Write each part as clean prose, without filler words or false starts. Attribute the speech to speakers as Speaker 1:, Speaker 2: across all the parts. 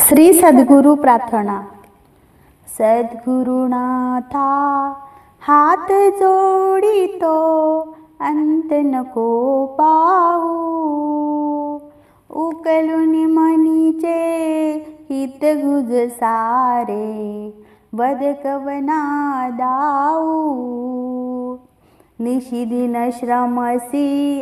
Speaker 1: श्री सद्गुरु प्रार्थना। सद्गुरुनाथा हात जोडितो, अंत नको पाहू। उकलून मनीचे हित गुज सारे, बदकवना दाऊ। निशिदिन श्रमसी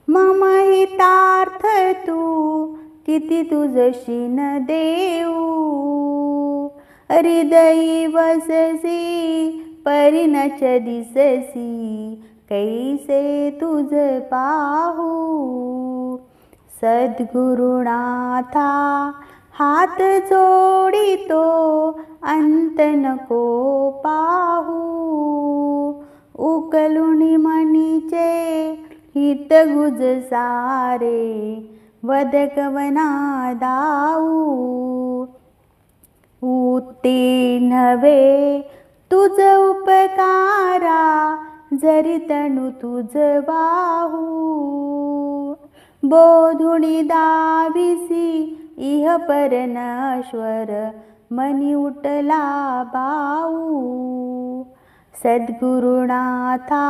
Speaker 1: मम हितार्थ तू, किती तुझशी न देऊ। हृदयी वससी परिणच दिससी, कैसे तुझ पाहू। सद्गुरुनाथा हात जोडितो, अंत नको पाहू। उकलुनी मनीचे हित गुज सारे, वदकवना दाऊ। उते नव्हे तुझ उपकारा, जरी तनु तुझ वाहू। बोधुनी दाविसी इह पर नश्वर, मनी उठला बाऊ। सद्गुरुनाथा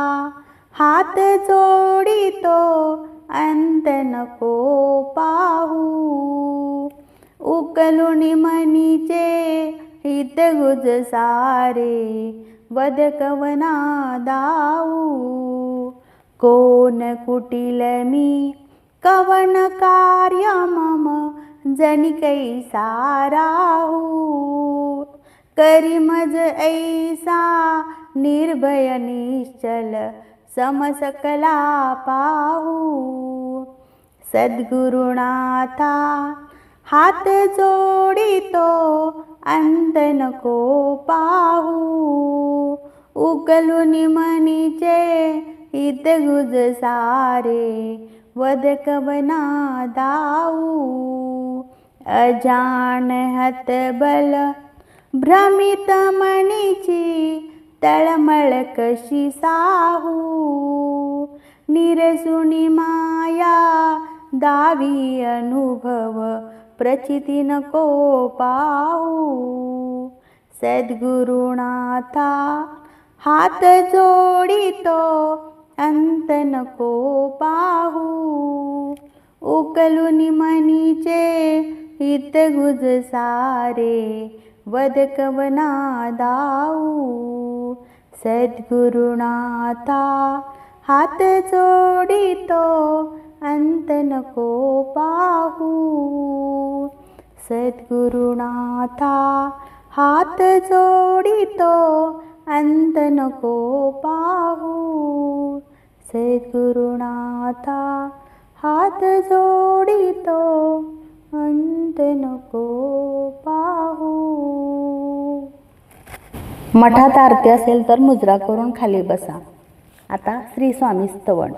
Speaker 1: हात जोडितो, अंत नको पाहू। उकलुनी मनीचे हित गुज सारे, वदकवना दाऊ। कोण कुटिल मी कवन कार्य मम, जनी कैसा राहू। करी मज ऐसा निर्भय निश्चल, समसकला पाहू। सद्गुरुनाथा हात जोडितो, अंत नको पाहू। उकलुनी मनीचे हित गुज सारे, वदकवना दाऊ। अजान हतबल भ्रमित मनीची, तळमळ कशी साहू। निरसुनी माया दावी अनुभव, प्रचिती नको पाहू। सद्गुरुनाथा हात जोडितो, अंत नको पाहू। उकलुनी मनीचे हित गुज सारे, वदकवना दाऊ। सद्गुरुनाथा हात जोडितो, अंत नको पाहू। सद्गुरुनाथा हात जोडितो, अंत नको पाहू। सद्गुरुनाथा हात जोडितो, अंत नको पाहू। मठात आरती असेल तर मुजरा करून खाली बसा। आता श्री स्वामी स्तवन।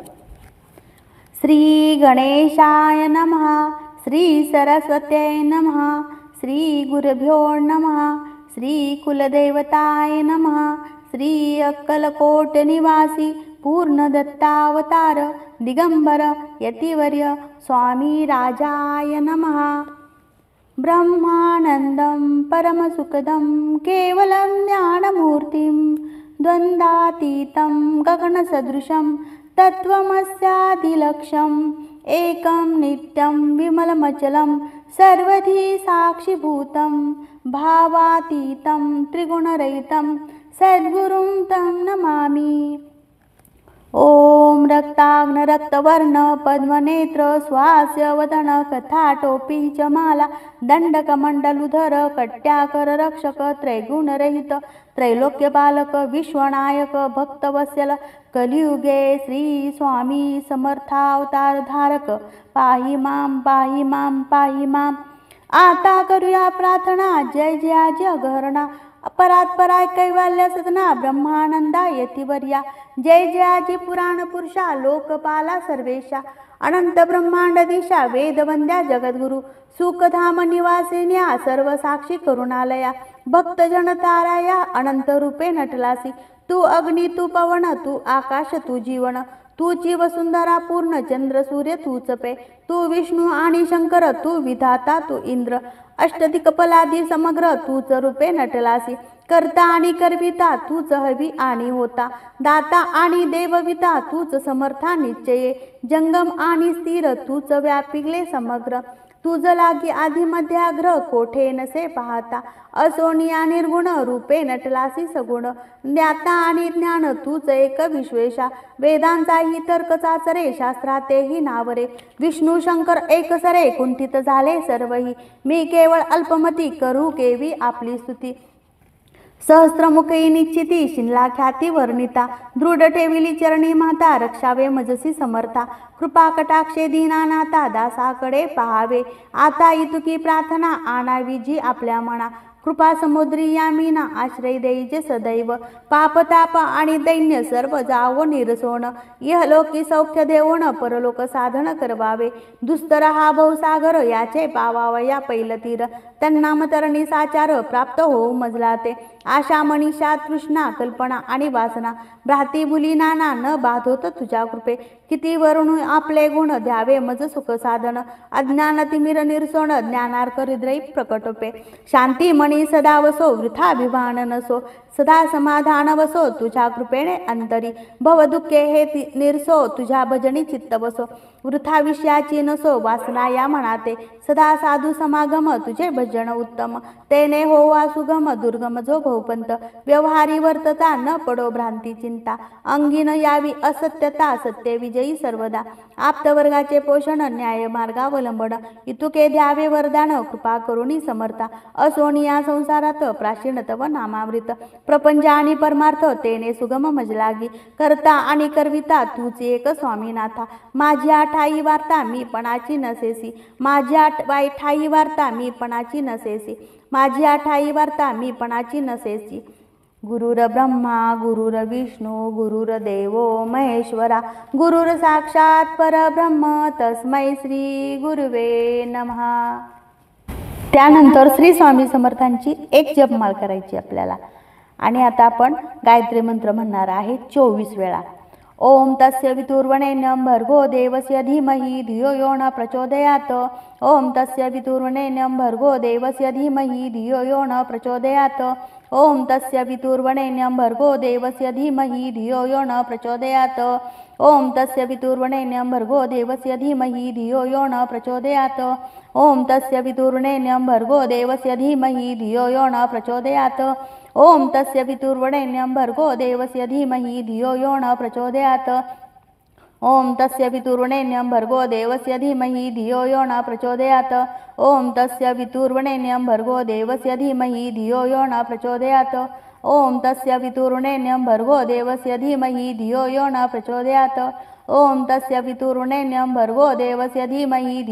Speaker 1: श्री गणेशाय नमः, श्री सरस्वत्यै नमः, श्री गुरुभ्यो नमः, श्री कुलदेवताय नमः, श्री अक्कलकोट निवासी पूर्ण दत्तावतार दिगंबर यतिवर्य स्वामी राजाय नमः। ब्रह्मानंदं परमसुखदं केवलं ज्ञानमूर्तिं, द्वन्द्वातीतं गगनसदृशं तत्त्वमस्यादिलक्ष्यम्, एकं नित्यं विमलमचलं सर्वधी साक्षिभूतं, भावातीतं त्रिगुणरहितं सद्गुरुं तं नमामि। ओम रक्ताग्न रक्तवर्ण पद्मनेत्र, स्वास्य वदन कथाटोपी च माला, दंडकमंडलुधर कट्याकर रक्षक, त्रैगुणरहित त्रैलोक्यपालक विश्वनायक भक्तवत्सल, कलियुगे श्री स्वामी समर्थावतार धारक, पाहि मां पाहि मां पाहि मां। आता करूया प्रार्थना, जय जयाजी अगहरणा, अपरात्पराय कैवल्य सदना, ब्रह्मानंदा यतिवर्या, जय जयाजी पुराण पुरुषा, लोकपाला सर्वेशा, अनंत ब्रह्मांड दिशा, वेदवंद्या जगद्गुरु, सुखधाम निवासिन्या, सर्व साक्षी करुणालया, भक्तजन ताराया, अनंत रूपे नटलासी, तू अग्नी तू पवन तू आकाश तू जीवन, तूची वसुंधरा पूर्ण चंद्र सूर्य तूच पे, तू विष्णू आणि शंकर, तू विधाता तू इंद्र, अष्टदिक्पालादी समग्र तूच रूपे नटलासी. करता आणि करविता तूच हवी आणि होता. दाता आणि देवविता तूच समर्था निश्चये. जंगम आणि स्थिर तूच व्यापिले समग्र. तुझ लागी आधी मध्याग्र कोठे नसे पाहता. असोनिया निर्गुण रूपे नटलासी सगुण. ज्ञाता आणि ज्ञान तूच एक विश्वेशा. वेदांचाही तर्क चाचरे शास्त्रातेही नावरे. विष्णू शंकर एक सरे कुंठित झाले सर्वही. मी केवळ अल्पमती करू केवी आपली स्तुती. सहस्त्रमुखी निश्चिती शिनला ख्याती वर्णिता. दृढ ठेविली चरणी माता रक्षावे मजसी समर्था. कृपा कटाक्षे दीनानाथा दासाकडे पहावे. आता इतुकी प्रार्थना आणावी जी आपल्या मना. कृपा समुद्री या मीना आश्रय देईजे सदैव. पापताप आणि दैन्य सर्व जावो निरसोन. इहलोकी सौख्य देवोन परलोक साधन करवावे. दुस्तर हा भवसागर याचे पावावया पैलतीर. तन्नाम तरणी साचार प्राप्त होऊ मजला ते. आशा मनीषा तृष्णा कल्पना आणि वासना. भ्राती भुली नाना न बाधोत तुझ्या कृपे. किती वरून आपले गुण द्यावे मज सुख साधन. अज्ञान तिमिर निरसोन ज्ञानार्क हृदय प्रकटोपे. शांती मणी सदा वसो वृथा विभान नसो. सदा समाधान वसो तुझ्या कृपेने अंतरी. भव दुःखे हे निरसो तुझ्या भजनी चित्त बसो. वृथा विषयाची नसो वासना या मनाते. सदा साधू समागम तुझे भजन उत्तम. तेने होवा सुगम दुर्गम जो भवपंत. व्यवहारी वर्तता न पडो भ्रांती चिंता. अंगीन यावी असत्यता सत्य विजयी सर्वदा. आप्तवर्गाचे पोषण न्याय मार्गावलंबन. इतुके द्यावे वरदान कृपा करुणी समर्था. असोनिया संसारात प्राचीन तव नामामृत. प्रपंच आणि परमार्थ तेने सुगम मजलागी. करता आणि करविता तूच एक स्वामीनाथा. माझ्या ठाई वार्ता मी पणाची नसेसी. माझ्या ठाई वार्ता मी पणाची नसेसी. माझ्या ठाई वार्ता मी पणाची नसेसी. गुरुर ब्रह्मा गुरुर विष्णू गुरुर देवो महेश्वरा. गुरुर साक्षात परब्रह्म तस्मै श्री गुरुवे नमः. त्यानंतर श्री स्वामी समर्थांची एक जपमाळ करायची आपल्याला. आणि आता आपण गायत्री मंत्र म्हणणार आहे 24 वेळा. ओम तस्य वितुर्वरेण्यं भर्गो देवस्य धीमहि धियो यो न प्रचोदयात्. ओम तस्य वितुर्वरेण्यं भर्गो देवस्य धीमहि धियो यो न प्रचोदयात्. ओम तस्य वितुर्वरेण्यं भर्गो देवस्य धीमहि धियो यो न प्रचोदयात्. ओम तस्य वितुर्वरेण्यं भर्गो देवस्य धीमहि धियो यो न प्रचोदयात्. ओम तस्य वितुर्वरेण्यं भर्गो देवस्य धीमहि धियो यो न प्रचोदयात्. ओम तस्य वितुर्वरेण्यं भर्गो देवस्य धीमहि धियो यो न प्रचोदयात्. ओम तस्य वितुर्वरेण्यं भर्गो देवस्य धीमहि धियो यो न प्रचोदयात्. ओम तस्य वितुर्वरेण्यं भर्गो देवस्य धीमहि धियो यो न प्रचोदयात्. ओम तस्य वितुर्वरेण्यं भर्गो देवस्य धीमहि धियो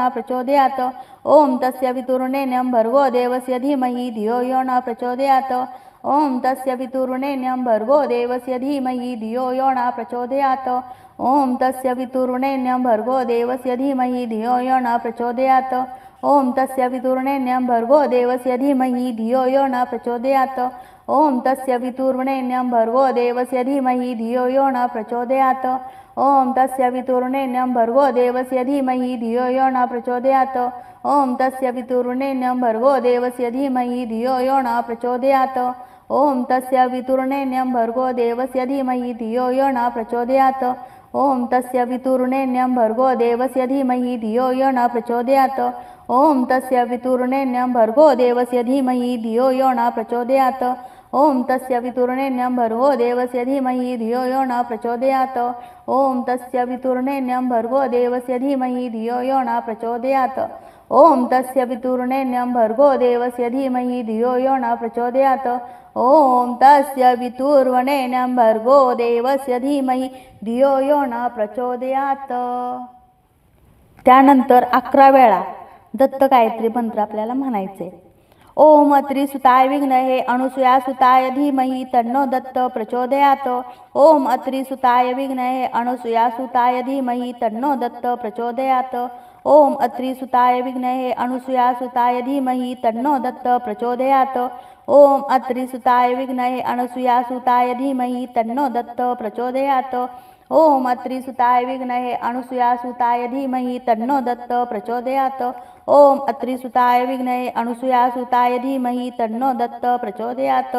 Speaker 1: यो न प्रचोदयात्. ओम तस्य वितुर्वरेण्यं भर्गो देवस्य धीमहि धियो यो न प्रचोदयात्. ओम तस्य वितुर्वरेण्यं भर्गो देवस्य धीमहि धियो यो न प्रचोदयात्. ओम तस्य वितुर्वरेण्यं भर्गो देवस्य धीमहि धियो यो न प्रचोदयात्. ओम तस्य वितुर्वरेण्यं भर्गो देवस्य धीमहि धियो यो न प्रचोदयात्. ओम तस्य वितुर्वरेण्यं भर्गो देवस्य धीमहि धियो यो न प्रचोदयात्. ओम तस्य वितुर्वरेण्यं भर्गो देवस्य धीमहि धियो यो न प्रचोदयात्. ओम तस्य वितुर्वरेण्यं भर्गो देवस्य धीमहि धियो यो न प्रचोदयात्. ओम तस्य वितुर्वरेण्यं भर्गो देवस्य धीमहि धियो यो न प्रचोदयात्. ओम तस्य वितुर्वरेण्यं भर्गो देवस्य धीमहि धियो यो न प्रचोदयात्. ओम तस्य वितुर्वरेण्यं भर्गो देवस्य धीमहि धियो यो न प्रचोदयात्. ओम तस्य वितुर्वरेण्यं भर्गो देवस्य धीमहि धियो यो न प्रचोदयात्. ओम तस्य वितुर्वरेण्यं भर्गो देवस्य धीमहि धियो यो न प्रचोदयात्. ओम तस्य वितुर्वरेण्यं भर्गो देवस्य धीमहि धियो यो न प्रचोदयात्. ओम तस्य वितुर्वरेण्यं भर्गो देवस्य धीमहि धियो यो न प्रचोदयात्. ओम तस्य वितुर्वरेण्यं भर्गो देवस्य धीमहि धियो यो न प्रचोदयात्. त्यानंतर 11 वेळा दत्त गायत्री मंत्र आपल्याला म्हणायचे. ओम अत्रिसुताय विद्महे अनुसूयासुताय धीमहि तन्नो दत्त प्रचोदयात्. ओम अत्रिसुताय विद्महे अनुसूयासुताय धीमहि तन्नो दत्त प्रचोदयात्. ओम अत्रिसुताय विद्महे अनुसूयासुताय धीमहि तन्नो दत्त प्रचोदयात्. ओम अत्रिसुताय विद्महे अनुसूयासुताय धीमहि तन्नो दत्त प्रचोदयात्. ओम अत्रिसुताय विद्महे अनुसूयासुताय धीमहि तन्नो दत्त प्रचोदयात्. ओम अत्रिसुताय विघ्नये अनुसूयासुताय धीमहि तन्नो दत्त प्रचोदयात्।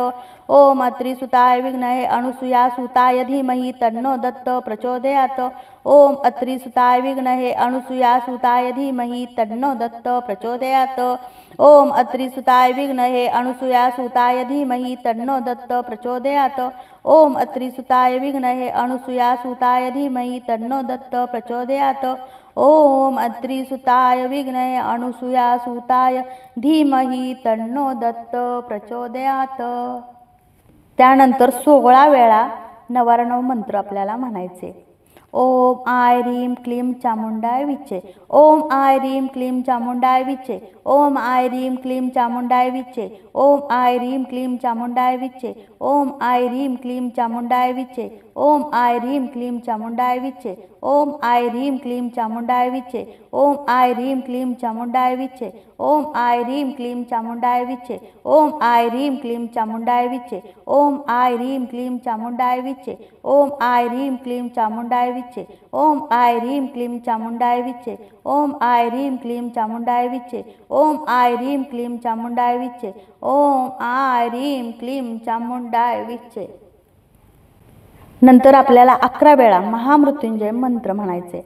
Speaker 1: ओम अत्रिसुताय विघ्नये अनुसूयासुताय धीमहि तन्नो दत्त प्रचोदयात्। ओम अत्रिसुताय विघ्नये अनुसूयासुताय धीमहि तन्नो दत्त प्रचोदयात्। ओम अत्रिसुताय विघ्नये अनुसूयासुताय धीमहि तन्नो दत्त प्रचोदयात्। ओम अत्रिसुताय विघ्नये अनुसूयासुताय धीमहि तन्नो दत्त प्रचोदयात्। ओम अत्रिसुताय विघ्नये अनुसूयासुताय धीमहि तन्नो दत्त प्रचोदयात्। त्यानंतर 16 वेळा 99 मंत्र आपल्याला म्हणायचे। ओम आय रीम क्लीम चामुंडाय विचे। ओम आय रीम क्लीम चामुंडाय विचे। ओम आय रीम क्लीम चामुंडाय विचे। ओम आय रीम क्लीम चामुंडाय विचे। ओम आय रीम क्लीम चामुंडाय विचे। ओम आय रीम क्लीम चामुंडाय विचे। ओम आय रीम क्लीम चामुंडाय विचे। ओम आय रीम क्लीम चामुंडाय विचे। ओम आय रीम क्लीम चामुंडाय विचे। ओम आय रीम क्लीम चामुंडाय विचे। ओम आय रीम क्लीम चामुंडाय विचे। ओम आय रीम क्लीम चामुंडाय विचे। ओम आय रीम क्लीम चामुंडाय विचे। ओम आय रीम क्लीम चामुंडाय विचे। ओम आय रीम क्लीम चामुंडाय विचे। ओम आय रीम क्लीम चामुंडाय विचे। नंतर आपल्याला 11 वेळा महामृत्युंजय मंत्र म्हणायचे।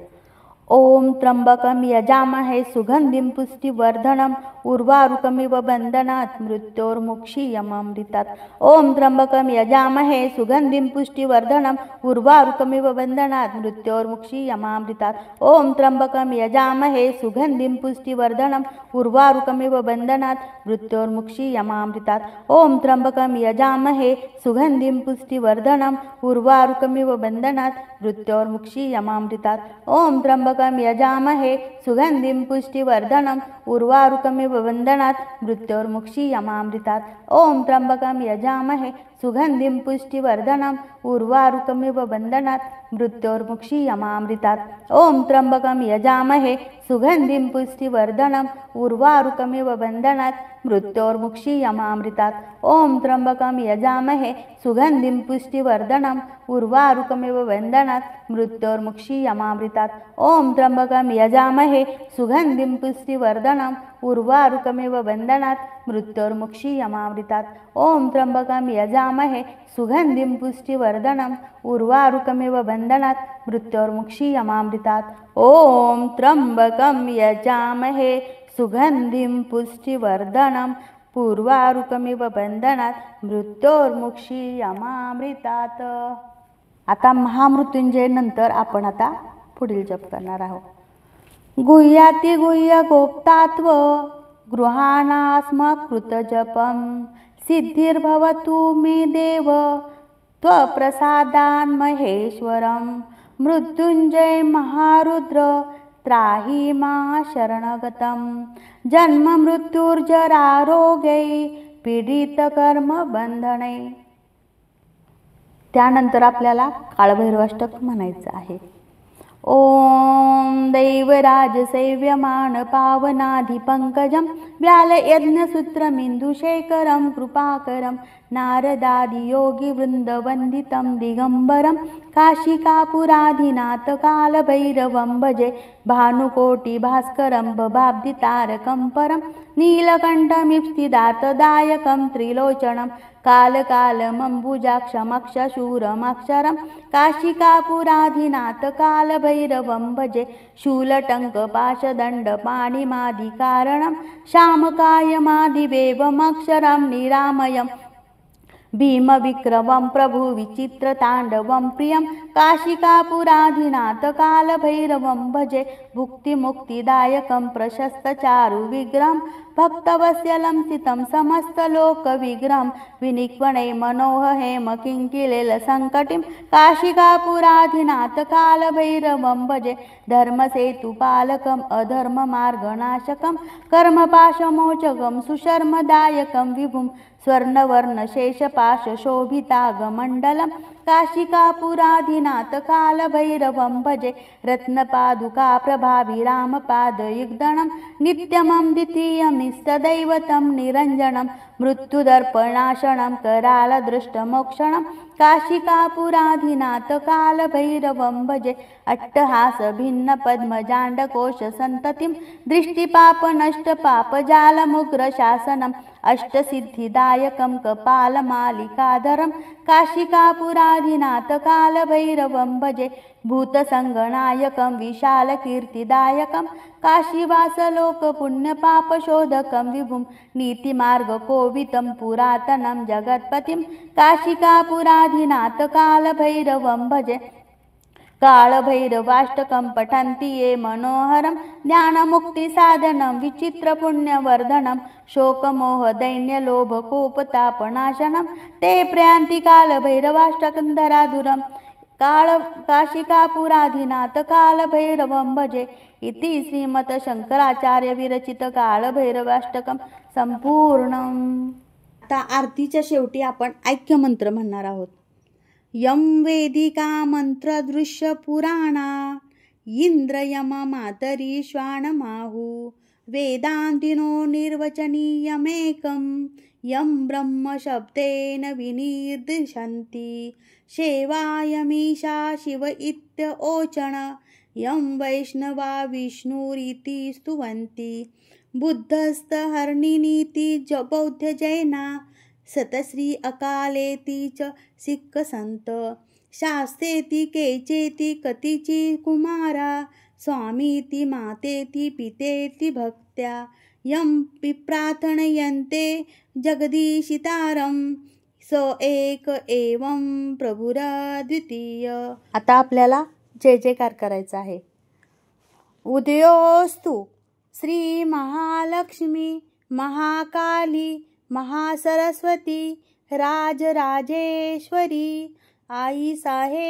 Speaker 1: ओम त्र्यंबकम यजामहे सुगंधिं पुष्टिवर्धनम उर्वारुकमिव बंधनात् मृत्योर्मुक्षीयमामृतात्। ओम त्र्यंबकम यजामहे सुगंधिं पुष्टिवर्धनम उर्वारुकमिव बंधनात् मृत्योर्मुक्षीयमामृतात्। ओम त्र्यंबकम यजामहे सुगंधिं पुष्टिवर्धनम उर्वारुकमिव बंधनात् मृत्योर्मुक्षीयमामृतात्। ओम त्र्यंबकम यजामहे सुगंधिं पुष्टिवर्धनम उर्वारुकमिव बंधनात् मृत्योर्मुक्षीयमामृतात्। ओम त्र्यंबकम यजामहे सुगंधिं पुष्टिवर्धनम उर्वारुकमिव बंधनात् मृत्योर्मुक्षीयमामृतात्। ओम त्र्यंबकम यजामहे सुगंधिं पुष्टिवर्धनम उर्वारुकमिव बंधनात् मृत्योर्मुक्षीयमामृतात्। ओम त्र्यंबकम यजामहे सुगंधिं पुष्टिवर्धनम उर्वारुकमिव बंधनात् मृत्योर्मुक्षीयमामृतात्। ओम त्र्यंबकम यजामहे सुगंधिं पुष्टिवर्धनम उर्वारुकमिव बंधनात् मृत्योर्मुक्षीयमामृतात्। ओम त्र्यंबकम यजामहे सुगंधिं पुष्टिवर्धनम उर्वारुकमिव बंधनात् मृत्योर्मुक्षीयमामृतात्। ओम त्र्यंबकम यजामहे सुगंधिं पुष्टिवर्धनम उर्वारुकमिव बंधनात् मृत्योर्मुक्षीयमामृतात्। ओम त्र्यंबकम यजामहे सुगंधिं पुष्टिवर्धनम उर्वारुकमिव बंधनात् मृत्योर्मुक्षीयमामृतात्। आता महामृत्युंजय नंतर आपण आता पुढील जप करणार आहोत। गुह्याति गुह्य गोप्तात्व गृहाणास्म कृत जपम सिद्धिर्भवतु मे देव त्वप्रसादान् महेश्वरम मृत्युंजय महारुद्र त्राहि मा शरणगतम जन्म मृत्युर्जरारोगै पीडित कर्म बंधने। त्यानंतर आपल्याला काळभैरवाष्टक म्हणायचं आहे। ओम दैवराज सेव्यमान पावनाधि पंकजम व्याल यज्ञ सूत्रमिन्दुशेखरम कृपाकरम नारदादि योगी वृंद वंदितम दिगंबरम काशिकापुराधिनाथ कालभैरवं भजे भानुकोटि भास्करं बभाब्धि तारकं परं नीलकण्ठमिप्सिदातदायकं त्रिलोचनं कालकालमम्बुजाक्षमक्षशूरमक्षरं काशिकापुराधिनाथ कालभैरवं भजे शूलटङ्कपाशदण्डपाणिमादिकारणं श्यामकायमादिवेवमक्षरं निरामयं भीमविक्रमं प्रभु विचित्रताण्डवं प्रियं काशिकापुराधिनाथ कालभैरवं भजे भुक्तिमुक्तिदायकं प्रशस्तचारुविग्रहं भक्तवत्सलं सितं समस्तलोकविग्रहं विनिक्वणे मनोहहेम किङ्किलेलसङ्कटिं काशिकापुराधिनाथ कालभैरवं भजे धर्मसेतुपालकम् अधर्ममार्गनाशकं कर्मपाशमोचकं सुशर्मदायकं विभुं स्वर्णवर्णशेषपाशशोभितागमण्डलं काशिकापुराधिनाथ कालभैरवं भजे रत्नपादुकाप्रभाभिरामपादयुग्धनं नित्यमं द्वितीयमिष्टदैवतं निरञ्जनं मृत्युदर्पणाशनं करालदृष्टमोक्षणं काशिकापुराधिनाथ कालभैरवं भजे अट्टहास भिन्न पद्मजाण्डकोश संततिं दृष्टिपाप नष्ट पापजालमुग्र शासनम् अष्टसिद्धिदायकं कपालमालिकाधरं काशिकापुराधिनाथ कालभैरवं भजे भूतसंगनायकं विशालकीर्तिदायकं काशीवासलोकपुण्यपापशोधकं विभुं नीतिमार्गकोवितं पुरातनं जगत्पतिं काशिकापुराधिनाथ कालभैरवं भजे कालभैरवाष्टकं पठन्ति ये मनोहरं ज्ञानमुक्तिसाधनं विचित्रपुण्यवर्धनं शोकमोहदैन्यलोभकोपतापनाशनं ते प्रयान्ति कालभैरवाष्टकं धराधुरं काशिकापुराधिनाथ कालभैरवं भजे इति श्रीमत् शंकराचार्य विरचित कालभैरवाष्टकम संपूर्णम। आता आरतीच्या शेवटी आपण ऐक्यमंत्र म्हणणार आहोत। यम वेदिका मंत्र दृश्य पुराणा इंद्र यम मातरी श्वानमाहु वेदांतिनो निर्वचनीयमेकं यम ब्रह्म शब्देन विनिर्दिशन्ति सेवायमीशा शिव इत्योचन यं वैष्णवा विष्णुरिति स्तुवन्ति बुद्धस्तहर्निनीति च बौद्ध जैना सतश्री अकालेति च सिक्ख संत शास्त्रेति केचेति कतिचि कुमारा स्वामीति मातेति पितेति भक्त्या यं प्रार्थयन्ते जगदीशितारं स एक एवं प्रभुरद्वितीय। आता आपल्याला जय जयकार करायचा आहे। उदयोस्तु श्री महालक्ष्मी महाकाली महासरस्वती राजराजेश्वरी आई साहेब।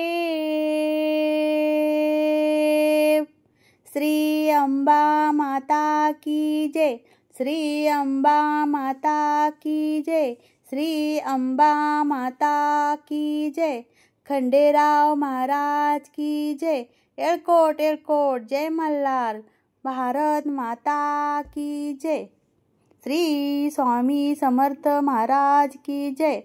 Speaker 1: श्री अंबा माता की जय, श्री अंबा माता की जय, श्री अंबा माता की जय। खंडेराव महाराज की जय। एळकोट एळकोट जय मल्हार। भारत माता की जय। श्री स्वामी समर्थ महाराज की जय।